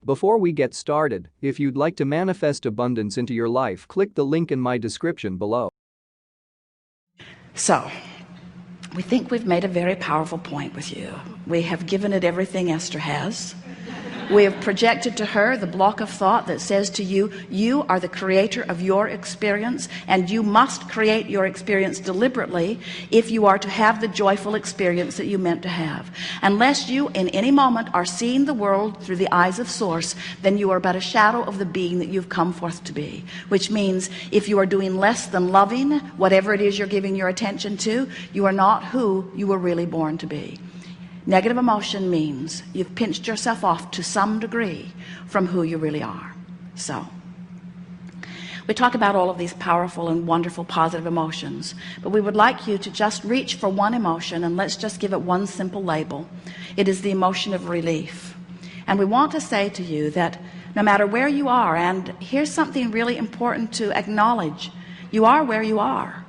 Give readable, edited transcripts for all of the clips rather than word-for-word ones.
Before we get started, if you'd like to manifest abundance into your life, click the link in my description below. So, we think we've made a very powerful point with you. We have given it everything Esther has. We have projected to her the block of thought that says to you, you are the creator of your experience, and you must create your experience deliberately if you are to have the joyful experience that you meant to have. Unless you in any moment are seeing the world through the eyes of Source, then you are but a shadow of the being that you've come forth to be. Which means if you are doing less than loving whatever it is you're giving your attention to, you are not who you were really born to be. Negative emotion means you've pinched yourself off to some degree from who you really are. So we talk about all of these powerful and wonderful positive emotions, but we would like you to just reach for one emotion, and let's just give it one simple label. It is the emotion of relief. And we want to say to you that no matter where you are, and here's something really important to acknowledge, you are where you are.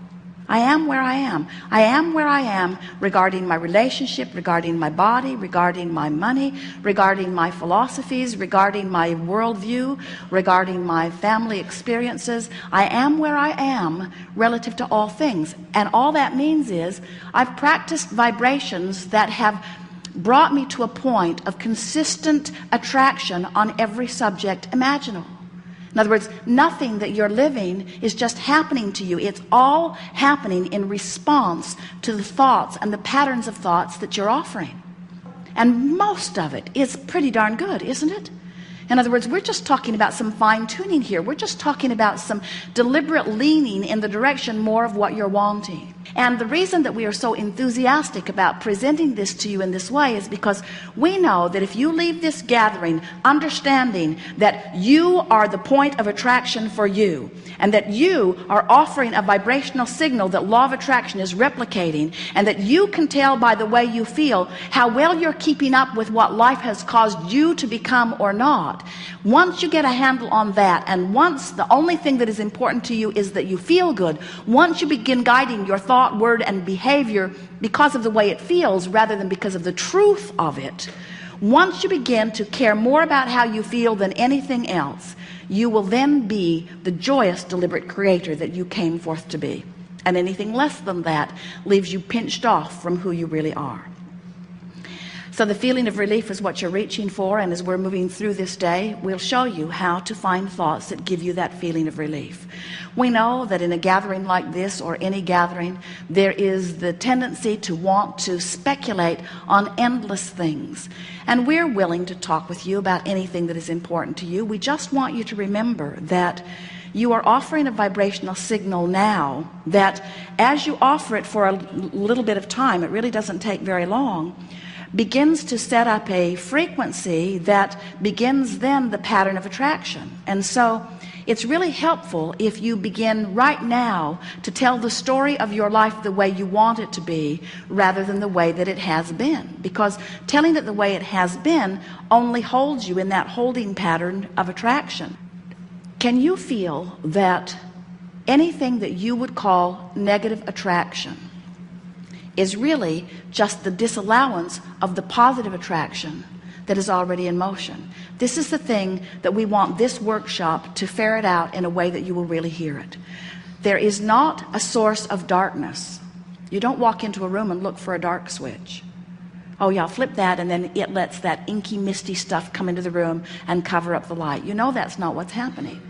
I am where I am. I am where I am regarding my relationship, regarding my body, regarding my money, regarding my philosophies, regarding my worldview, regarding my family experiences. I am where I am relative to all things. And all that means is I've practiced vibrations that have brought me to a point of consistent attraction on every subject imaginable. In other words, nothing that you're living is just happening to you. It's all happening in response to the thoughts and the patterns of thoughts that you're offering. And most of it is pretty darn good, isn't it? In other words, we're just talking about some fine-tuning here. We're just talking about some deliberate leaning in the direction more of what you're wanting. And the reason that we are so enthusiastic about presenting this to you in this way is because we know that if you leave this gathering understanding that you are the point of attraction for you, and that you are offering a vibrational signal that law of attraction is replicating, and that you can tell by the way you feel how well you're keeping up with what life has caused you to become or not. Once you get a handle on that, and once the only thing that is important to you is that you feel good, once you begin guiding your thought, word, and behavior because of the way it feels rather than because of the truth of it, once you begin to care more about how you feel than anything else, you will then be the joyous, deliberate creator that you came forth to be. And anything less than that leaves you pinched off from who you really are. So the feeling of relief is what you're reaching for, and as we're moving through this day, we'll show you how to find thoughts that give you that feeling of relief. We know that in a gathering like this, or any gathering, there is the tendency to want to speculate on endless things. And we're willing to talk with you about anything that is important to you. We just want you to remember that you are offering a vibrational signal now that as you offer it for a little bit of time, it really doesn't take very long, begins to set up a frequency that begins then the pattern of attraction. And so it's really helpful if you begin right now to tell the story of your life the way you want it to be rather than the way that it has been, because telling it the way it has been only holds you in that holding pattern of attraction. Can you feel that anything that you would call negative attraction is really just the disallowance of the positive attraction that is already in motion? This is the thing that we want this workshop to ferret out in a way that you will really hear it. There is not a source of darkness. You don't walk into a room and look for a dark switch. Oh yeah, I'll flip that, and then it lets that inky, misty stuff come into the room and cover up the light. You know that's not what's happening.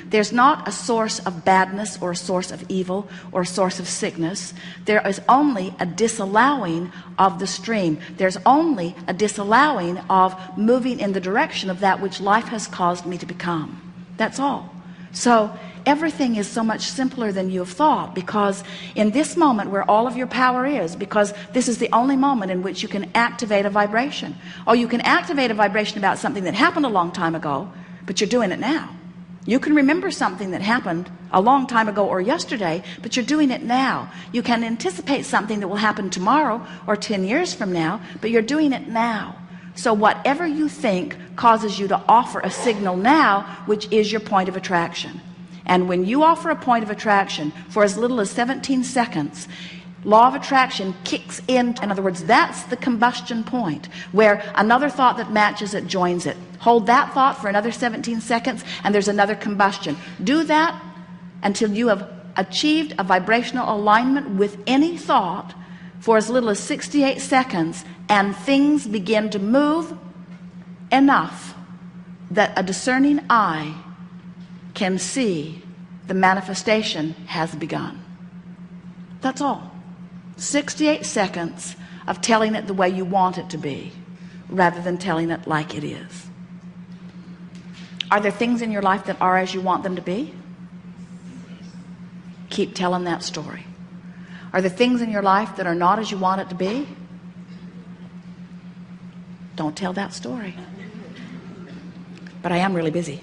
There's not a source of badness or a source of evil or a source of sickness. There is only a disallowing of the stream. There's only a disallowing of moving in the direction of that which life has caused me to become. That's all. So everything is so much simpler than you have thought, because in this moment where all of your power is, because this is the only moment in which you can activate a vibration. Or you can activate a vibration about something that happened a long time ago, but you're doing it now. You can remember something that happened a long time ago or yesterday, but you're doing it now. You can anticipate something that will happen tomorrow or 10 years from now, but you're doing it now. So whatever you think causes you to offer a signal now, which is your point of attraction. And when you offer a point of attraction for as little as 17 seconds, Law of attraction kicks in. In other words, that's the combustion point where another thought that matches it joins it. Hold that thought for another 17 seconds and there's another combustion. Do that until you have achieved a vibrational alignment with any thought for as little as 68 seconds, and things begin to move enough that a discerning eye can see the manifestation has begun. That's all. 68 seconds of telling it the way you want it to be rather than telling it like it is. Are there things in your life that are as you want them to be? Keep telling that story. Are there things in your life that are not as you want it to be? Don't tell that story. But I am really busy.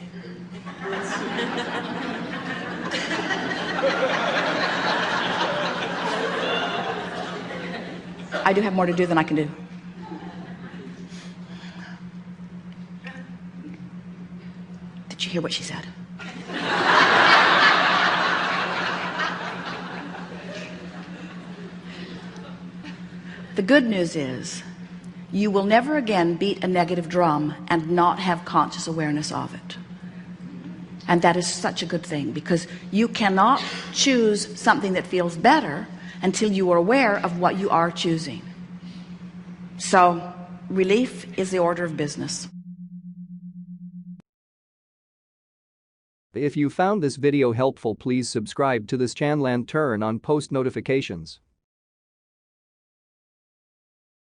I do have more to do than I can do. Did you hear what she said? The good news is you will never again beat a negative drum and not have conscious awareness of it. And that is such a good thing, because you cannot choose something that feels better until you are aware of what you are choosing. So relief is the order of business. If you found this video helpful, please subscribe to this channel and turn on post notifications.